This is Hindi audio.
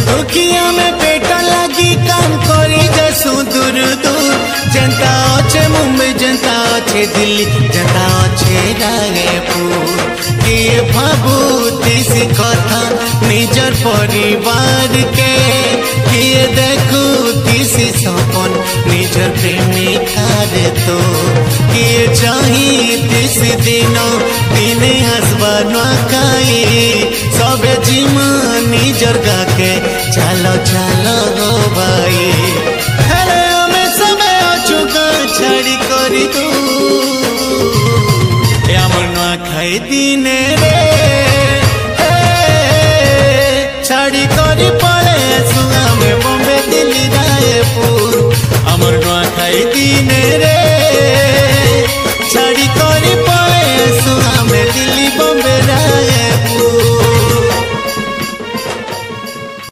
दुखिया में पेट लगी काम करी जसु दूर दूर जनता अच्छे मुंबई जनता अच्छे दिल्ली जनता अच्छे रायपुर किए भाबुती सी कथा निजर परिवार के किए देखुती सी सपन निजर प्रेमिका रे तो किए चाहिती सी दिन दिने हसबा नुआखाई सबे जिमा निजर गाके चलो चलो गो भाई हेले हमें समय अचुका छाड़ी करी तू हमर नुआखाई दिने रे छाड़ी करी पड़े सुगा में बॉम्बे दिल्ली रायपुर हमर नुआखाई दिने रे।